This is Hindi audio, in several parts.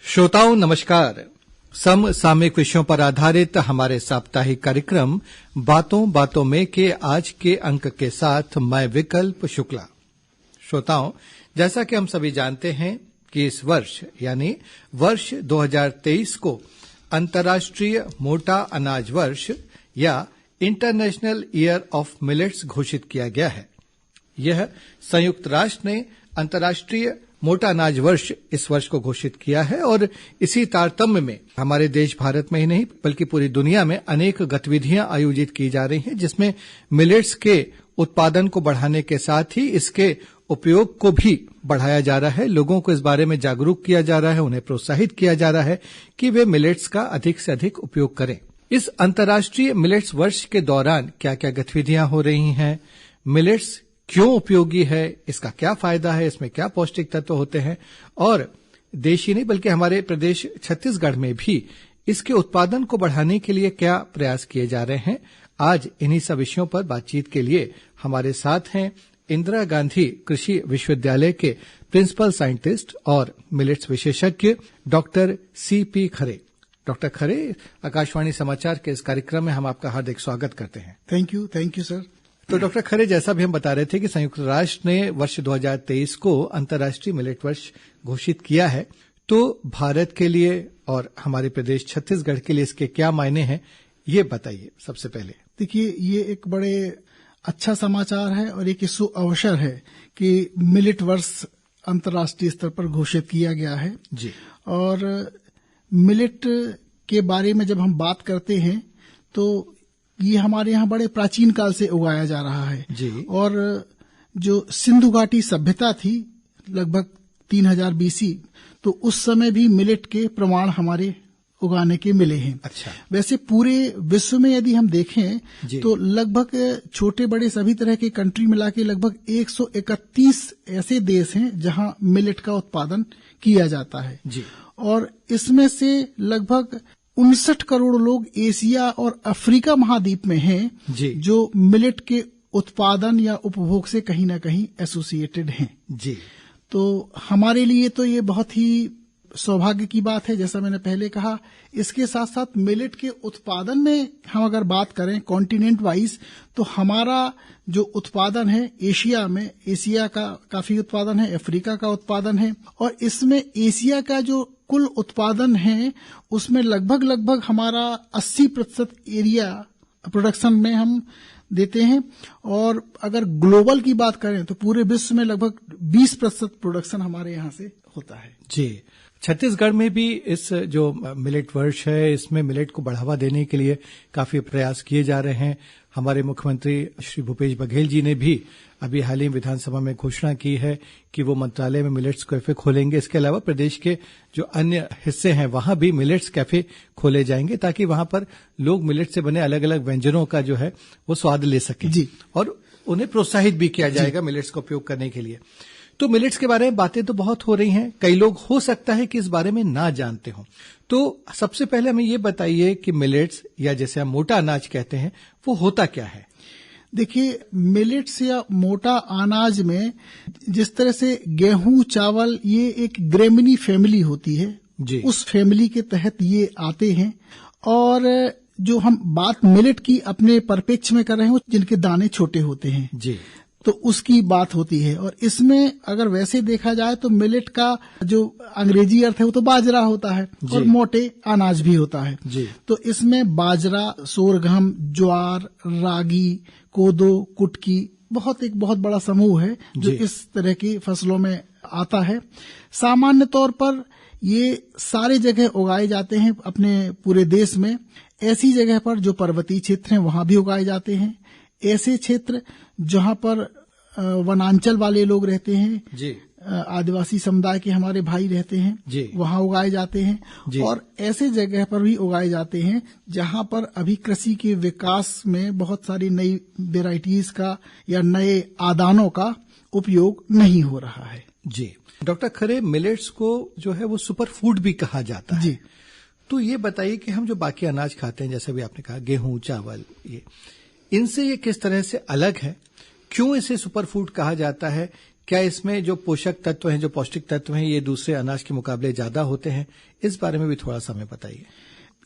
श्रोताओं नमस्कार। समसामयिक विषयों पर आधारित हमारे साप्ताहिक कार्यक्रम बातों बातों में के आज के अंक के साथ मैं विकल्प शुक्ला। श्रोताओं, जैसा कि हम सभी जानते हैं कि इस वर्ष यानी वर्ष 2023 को अंतर्राष्ट्रीय मोटा अनाज वर्ष या इंटरनेशनल ईयर ऑफ मिलेट्स घोषित किया गया है। यह संयुक्त राष्ट्र ने अंतर्राष्ट्रीय मोटा अनाज वर्ष इस वर्ष को घोषित किया है और इसी तारतम्य में हमारे देश भारत में ही नहीं बल्कि पूरी दुनिया में अनेक गतिविधियां आयोजित की जा रही हैं, जिसमें मिलेट्स के उत्पादन को बढ़ाने के साथ ही इसके उपयोग को भी बढ़ाया जा रहा है। लोगों को इस बारे में जागरूक किया जा रहा है, उन्हें प्रोत्साहित किया जा रहा है कि वे मिलेट्स का अधिक से अधिक उपयोग करें। इस अंतर्राष्ट्रीय मिलेट्स वर्ष के दौरान क्या क्या गतिविधियां हो रही हैं, मिलेट्स क्यों उपयोगी है, इसका क्या फायदा है, इसमें क्या पौष्टिक तत्व होते हैं और देश ही नहीं बल्कि हमारे प्रदेश छत्तीसगढ़ में भी इसके उत्पादन को बढ़ाने के लिए क्या प्रयास किए जा रहे हैं, आज इन्हीं सब विषयों पर बातचीत के लिए हमारे साथ हैं इंदिरा गांधी कृषि विश्वविद्यालय के प्रिंसिपल साइंटिस्ट और मिलेट्स विशेषज्ञ डॉक्टर सीपी खरे। डॉक्टर खरे, आकाशवाणी समाचार के इस कार्यक्रम में हम आपका हार्दिक स्वागत करते हैं। Thank you sir. तो डॉक्टर खरे, जैसा भी हम बता रहे थे कि संयुक्त राष्ट्र ने वर्ष 2023 को अंतर्राष्ट्रीय मिलेट वर्ष घोषित किया है, तो भारत के लिए और हमारे प्रदेश छत्तीसगढ़ के लिए इसके क्या मायने हैं, ये बताइए सबसे पहले। देखिए, ये एक बड़े अच्छा समाचार है और एक अवसर है कि मिलेट वर्ष अंतर्राष्ट्रीय स्तर पर घोषित किया गया है जी। और मिलेट के बारे में जब हम बात करते हैं तो ये हमारे यहाँ बड़े प्राचीन काल से उगाया जा रहा है जी। और जो सिंधु घाटी सभ्यता थी लगभग 3000 BC, तो उस समय भी मिलेट के प्रमाण हमारे उगाने के मिले हैं। अच्छा। वैसे पूरे विश्व में यदि हम देखें तो लगभग छोटे बड़े सभी तरह के कंट्री मिला के लगभग 131 ऐसे देश हैं जहां मिलेट का उत्पादन किया जाता है जी। और इसमें से लगभग 59 करोड़ लोग एशिया और अफ्रीका महाद्वीप में हैं जी। जो मिलेट के उत्पादन या उपभोग से कहीं ना कहीं एसोसिएटेड हैं जी। तो हमारे लिए तो ये बहुत ही सौभाग्य की बात है, जैसा मैंने पहले कहा। इसके साथ साथ मिलेट के उत्पादन में हम अगर बात करें कॉन्टिनेंट वाइज, तो हमारा जो उत्पादन है एशिया का काफी उत्पादन है, अफ्रीका का उत्पादन है और इसमें एशिया का जो कुल उत्पादन है उसमें लगभग हमारा 80% एरिया प्रोडक्शन में हम देते हैं और अगर ग्लोबल की बात करें तो पूरे विश्व में लगभग 20% प्रोडक्शन हमारे यहाँ से होता है जी। छत्तीसगढ़ में भी इस जो मिलेट वर्ष है इसमें मिलेट को बढ़ावा देने के लिए काफी प्रयास किए जा रहे हैं। हमारे मुख्यमंत्री श्री भूपेश बघेल जी ने भी अभी हाल ही विधानसभा में घोषणा की है कि वो मंत्रालय में मिलेट्स कैफे खोलेंगे। इसके अलावा प्रदेश के जो अन्य हिस्से हैं वहां भी मिलेट्स कैफे खोले जाएंगे ताकि वहां पर लोग मिलेट से बने अलग अलग व्यंजनों का जो है वो स्वाद ले सकें जी। और उन्हें प्रोत्साहित भी किया जाएगा मिलेट्स का उपयोग करने के लिए। तो मिलेट्स के बारे में बातें तो बहुत हो रही हैं, कई लोग हो सकता है कि इस बारे में ना जानते हों। तो सबसे पहले हमें ये बताइए कि मिलेट्स या जैसे हम मोटा अनाज कहते हैं वो होता क्या है। देखिए, मिलेट्स या मोटा अनाज में जिस तरह से गेहूं चावल ये एक ग्रेमिनी फैमिली होती है जी। उस फैमिली के तहत ये आते हैं और जो हम बात मिलेट की अपने परिप्रेक्ष्य में कर रहे हैं जिनके दाने छोटे होते हैं जी, तो उसकी बात होती है। और इसमें अगर वैसे देखा जाए तो मिलेट का जो अंग्रेजी अर्थ है वो तो बाजरा होता है और मोटे अनाज भी होता है जी। तो इसमें बाजरा, सोरगम, ज्वार, रागी, कोदो, कुटकी एक बहुत बड़ा समूह है जो इस तरह की फसलों में आता है। सामान्य तौर पर ये सारे जगह उगाए जाते हैं अपने पूरे देश में। ऐसी जगह पर जो पर्वतीय क्षेत्र हैं वहां भी उगाए जाते हैं, ऐसे क्षेत्र जहां पर वनांचल वाले लोग रहते हैं जी, आदिवासी समुदाय के हमारे भाई रहते हैं जी, वहां उगाए जाते हैं और ऐसे जगह पर भी उगाए जाते हैं जहां पर अभी कृषि के विकास में बहुत सारी नई वेराइटीज का या नए आदानों का उपयोग नहीं हो रहा है। जी डॉक्टर खरे, मिलेट्स को जो है वो सुपर फूड भी कहा जाता है। जी। तो ये बताइए कि हम जो बाकी अनाज खाते हैं जैसे भी आपने कहा गेहूं, चावल, ये इनसे ये किस तरह से अलग है क्यों इसे सुपर फूड कहा जाता है? क्या इसमें जो पोषक तत्व हैं, जो पौष्टिक तत्व हैं, ये दूसरे अनाज के मुकाबले ज्यादा होते हैं? इस बारे में भी थोड़ा सा हमें बताइए।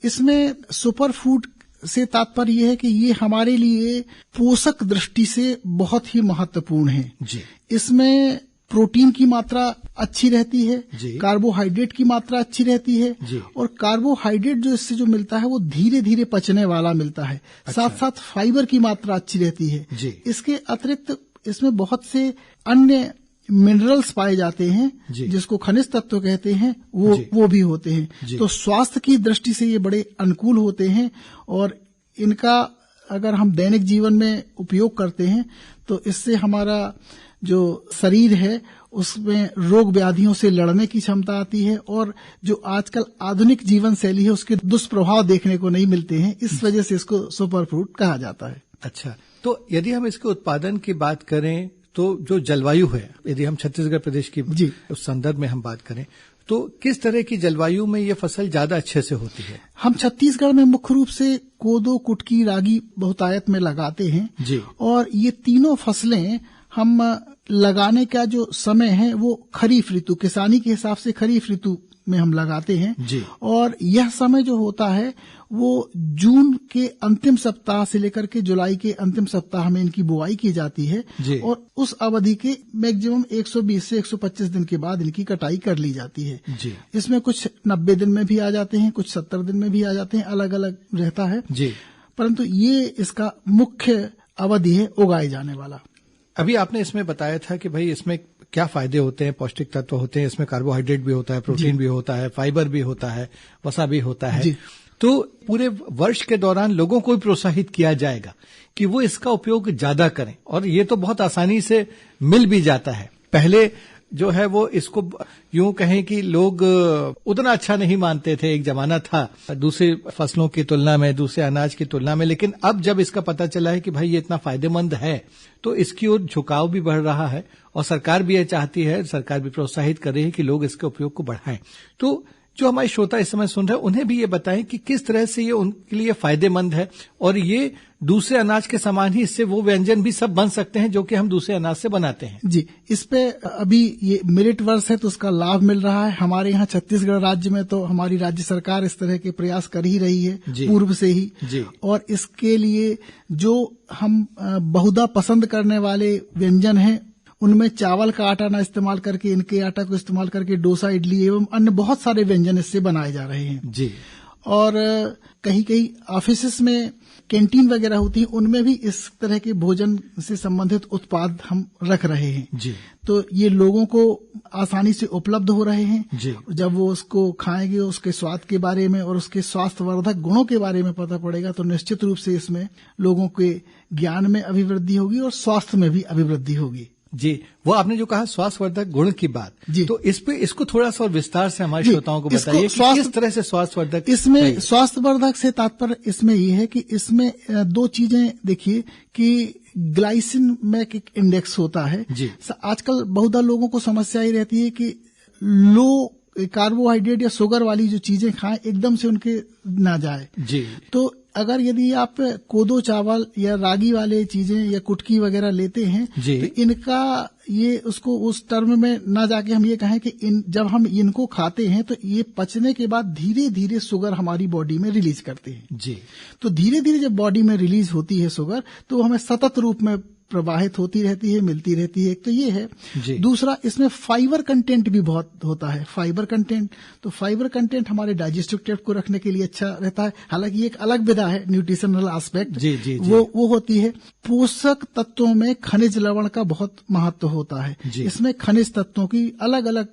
इसमें सुपर फूड से तात्पर्य यह है कि ये हमारे लिए पोषक दृष्टि से बहुत ही महत्वपूर्ण है जी। इसमें प्रोटीन की मात्रा अच्छी रहती है, कार्बोहाइड्रेट की मात्रा अच्छी रहती है जी। और कार्बोहाइड्रेट जो इससे जो मिलता है वो धीरे धीरे पचने वाला मिलता है। अच्छा। साथ साथ फाइबर की मात्रा अच्छी रहती है जी। इसके अतिरिक्त इसमें बहुत से अन्य मिनरल्स पाए जाते हैं जिसको खनिज तत्व कहते हैं, वो भी होते हैं। तो स्वास्थ्य की दृष्टि से ये बड़े अनुकूल होते हैं और इनका अगर हम दैनिक जीवन में उपयोग करते हैं तो इससे हमारा जो शरीर है उसमें रोग व्याधियों से लड़ने की क्षमता आती है और जो आजकल आधुनिक जीवन शैली है उसके दुष्प्रभाव देखने को नहीं मिलते हैं। इस वजह से इसको सुपर फूड कहा जाता है। अच्छा, तो यदि हम इसके उत्पादन की बात करें तो जो जलवायु है, यदि हम छत्तीसगढ़ प्रदेश की उस संदर्भ में हम बात करें तो किस तरह की जलवायु में ये फसल ज्यादा अच्छे से होती है? हम छत्तीसगढ़ में मुख्य रूप से कोदो, कुटकी, रागी बहुतायत में लगाते हैं जी। और ये तीनों फसलें हम लगाने का जो समय है वो खरीफ ऋतु, किसानी के हिसाब से खरीफ ऋतु में हम लगाते हैं जी। और यह समय जो होता है वो जून के अंतिम सप्ताह से लेकर के जुलाई के अंतिम सप्ताह में इनकी बुआई की जाती है और उस अवधि के मैक्सिमम 120 से 125 दिन के बाद इनकी कटाई कर ली जाती है जी। इसमें कुछ 90 दिन में भी आ जाते हैं, कुछ 70 दिन में भी आ जाते हैं, अलग अलग रहता है जी। परंतु ये इसका मुख्य अवधि है उगाए जाने वाला। अभी आपने इसमें बताया था कि भाई इसमें क्या फायदे होते हैं, पौष्टिक तत्व होते हैं, इसमें कार्बोहाइड्रेट भी होता है, प्रोटीन भी होता है, फाइबर भी होता है, वसा भी होता है। तो पूरे वर्ष के दौरान लोगों को भी प्रोत्साहित किया जाएगा कि वो इसका उपयोग ज्यादा करें और ये तो बहुत आसानी से मिल भी जाता है। पहले जो है वो इसको यूं कहें कि लोग उतना अच्छा नहीं मानते थे, एक जमाना था दूसरी फसलों की तुलना में, दूसरे अनाज की तुलना में, लेकिन अब जब इसका पता चला है कि भाई ये इतना फायदेमंद है तो इसकी ओर झुकाव भी बढ़ रहा है और सरकार भी ये चाहती है, सरकार भी प्रोत्साहित कर रही है कि लोग इसके उपयोग को बढ़ाएं। तो जो हमारे श्रोता इस समय सुन रहे हैं उन्हें भी ये बताएं कि किस तरह से ये उनके लिए फायदेमंद है और ये दूसरे अनाज के समान ही इससे वो व्यंजन भी सब बन सकते हैं जो कि हम दूसरे अनाज से बनाते हैं। जी, इस पे अभी ये मिलेट वर्ष है तो उसका लाभ मिल रहा है। हमारे यहाँ छत्तीसगढ़ राज्य में तो हमारी राज्य सरकार इस तरह के प्रयास कर ही रही है पूर्व से ही जी। और इसके लिए जो हम बहुधा पसंद करने वाले व्यंजन हैं उनमें चावल का आटा ना इस्तेमाल करके इनके आटा को इस्तेमाल करके डोसा, इडली एवं अन्य बहुत सारे व्यंजन इससे बनाए जा रहे हैं जी। और कहीं कहीं ऑफिस में कैंटीन वगैरह होती है उनमें भी इस तरह के भोजन से संबंधित उत्पाद हम रख रहे हैं जी। तो ये लोगों को आसानी से उपलब्ध हो रहे हैं जी। जब वो उसको खाएंगे उसके स्वाद के बारे में और उसके स्वास्थ्यवर्धक गुणों के बारे में पता पड़ेगा तो निश्चित रूप से इसमें लोगों के ज्ञान में अभिवृद्धि होगी और स्वास्थ्य में भी अभिवृद्धि होगी। जी, वो आपने जो कहा स्वास्थ्यवर्धक गुण की बात, तो इसको थोड़ा सा और विस्तार से हमारे श्रोताओं को बताइए कि किस तरह से स्वास्थ्यवर्धक। इसमें स्वास्थ्यवर्धक से तात्पर्य इसमें ये है कि इसमें दो चीजें देखिए कि ग्लाइसेमिक इंडेक्स होता है। आजकल बहुधा लोगों को समस्या ही रहती है कि लो कार्बोहाइड्रेट या शुगर वाली जो चीजें खाएं एकदम से उनके ना जाए जी। तो अगर यदि आप कोदो चावल या रागी वाले चीजें या कुटकी वगैरह लेते हैं तो इनका ये उसको उस टर्म में ना जाके हम ये कहें कि जब हम इनको खाते हैं तो ये पचने के बाद धीरे धीरे शुगर हमारी बॉडी में रिलीज करते हैं जी। तो धीरे धीरे जब बॉडी में रिलीज होती है शुगर तो हमें सतत रूप में प्रवाहित होती रहती है, मिलती रहती है। एक तो ये है। दूसरा इसमें फाइबर कंटेंट भी बहुत होता है। फाइबर कंटेंट हमारे डाइजेस्टिव ट्रैक्ट को रखने के लिए अच्छा रहता है। हालांकि ये एक अलग विधा है, न्यूट्रिशनल एस्पेक्ट वो होती है। पोषक तत्वों में खनिज लवण का बहुत महत्व होता है। इसमें खनिज तत्वों की अलग अलग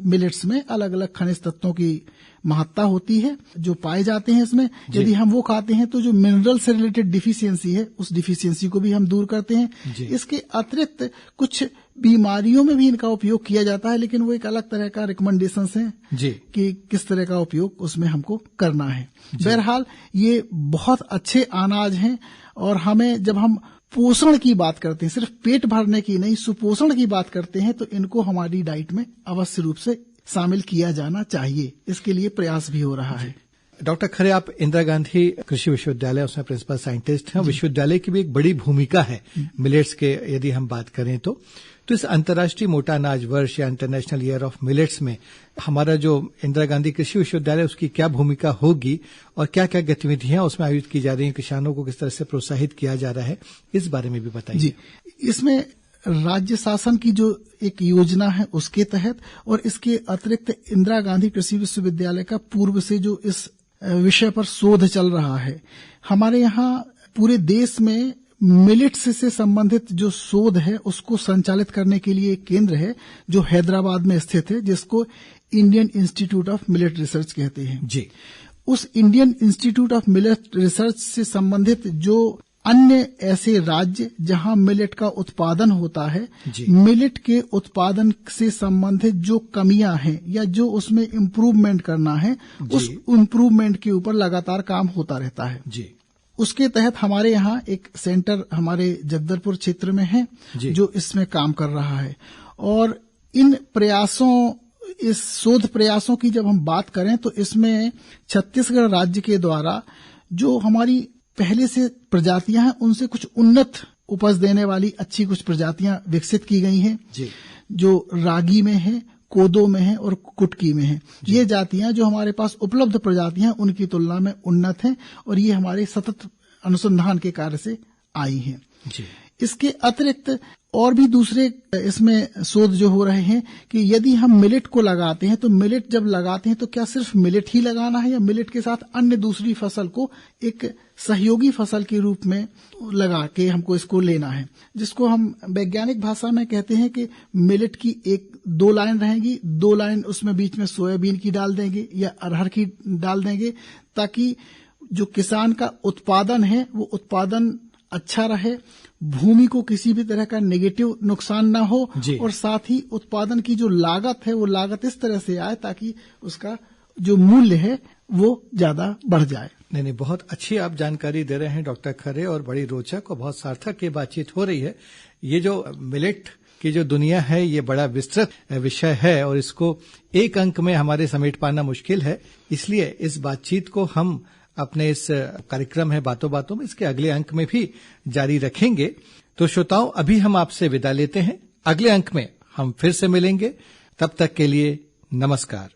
मिलेट्स में अलग अलग खनिज तत्वों की महत्ता होती है जो पाए जाते हैं इसमें। यदि हम वो खाते हैं तो जो मिनरल से रिलेटेड डिफिशियंसी है उस डिफिशियंसी को भी हम दूर करते हैं। इसके अतिरिक्त कुछ बीमारियों में भी इनका उपयोग किया जाता है लेकिन वो एक अलग तरह का रिकमेंडेशंस है कि किस तरह का उपयोग उसमें हमको करना है। बहरहाल ये बहुत अच्छे अनाज हैं और हमें जब हम पोषण की बात करते हैं, सिर्फ पेट भरने की नहीं सुपोषण की बात करते हैं तो इनको हमारी डाइट में अवश्य रूप से शामिल किया जाना चाहिए। इसके लिए प्रयास भी हो रहा है। डॉक्टर खरे, आप इंदिरा गांधी कृषि विश्वविद्यालय उसमें प्रिंसिपल साइंटिस्ट हैं। विश्वविद्यालय की भी एक बड़ी भूमिका है मिलेट्स के, यदि हम बात करें तो इस अंतर्राष्ट्रीय मोटा अनाज वर्ष या इंटरनेशनल ईयर ऑफ मिलेट्स में हमारा जो इंदिरा गांधी कृषि विश्वविद्यालय उसकी क्या भूमिका होगी और क्या क्या गतिविधियां उसमें आयोजित की जा रही हैं, किसानों को किस तरह से प्रोत्साहित किया जा रहा है, इस बारे में भी बताइए। जी, इसमें राज्य शासन की जो एक योजना है उसके तहत और इसके अतिरिक्त इंदिरा गांधी कृषि विश्वविद्यालय का पूर्व से जो इस विषय पर शोध चल रहा है, हमारे यहाँ पूरे देश में मिलेट्स से संबंधित जो शोध है उसको संचालित करने के लिए एक केंद्र है जो हैदराबाद में स्थित है, जिसको Indian institute of millet research कहते हैं। जी, उस Indian institute of millet research से संबंधित जो अन्य ऐसे राज्य जहां मिलेट का उत्पादन होता है, मिलेट के उत्पादन से संबंधित जो कमियां हैं या जो उसमें इम्प्रूवमेंट करना है, उस इम्प्रूवमेंट के ऊपर लगातार काम होता रहता है। जी, उसके तहत हमारे यहाँ एक सेंटर हमारे जगदलपुर क्षेत्र में है जो इसमें काम कर रहा है। और इन प्रयासों, इस शोध प्रयासों की जब हम बात करें तो इसमें छत्तीसगढ़ राज्य के द्वारा जो हमारी पहले से प्रजातियां हैं उनसे कुछ उन्नत उपज देने वाली अच्छी कुछ प्रजातियां विकसित की गई हैं, जो रागी में है, कोदो में है और कुटकी में है। ये जातियां जो हमारे पास उपलब्ध प्रजातियां उनकी तुलना में उन्नत हैं और ये हमारे सतत अनुसंधान के कार्य से आई हैं। इसके अतिरिक्त और भी दूसरे इसमें शोध जो हो रहे हैं कि यदि हम मिलेट को लगाते हैं तो मिलेट जब लगाते हैं तो क्या सिर्फ मिलेट ही लगाना है या मिलेट के साथ अन्य दूसरी फसल को एक सहयोगी फसल के रूप में लगा के हमको इसको लेना है, जिसको हम वैज्ञानिक भाषा में कहते हैं कि मिलेट की 1-2 लाइन रहेगी, 2 लाइन उसमें बीच में सोयाबीन की डाल देंगे या अरहर की डाल देंगे, ताकि जो किसान का उत्पादन है वो उत्पादन अच्छा रहे, भूमि को किसी भी तरह का नेगेटिव नुकसान ना हो और साथ ही उत्पादन की जो लागत है वो लागत इस तरह से आए ताकि उसका जो मूल्य है वो ज्यादा बढ़ जाए। नहीं, बहुत अच्छी आप जानकारी दे रहे हैं डॉक्टर खरे और बड़ी रोचक और बहुत सार्थक ये बातचीत हो रही है। ये जो मिलेट की जो दुनिया है ये बड़ा विस्तृत विषय है और इसको एक अंक में हमारे समेट पाना मुश्किल है, इसलिए इस बातचीत को हम अपने इस कार्यक्रम है बातों बातों में इसके अगले अंक में भी जारी रखेंगे। तो श्रोताओं, अभी हम आपसे विदा लेते हैं, अगले अंक में हम फिर से मिलेंगे, तब तक के लिए नमस्कार।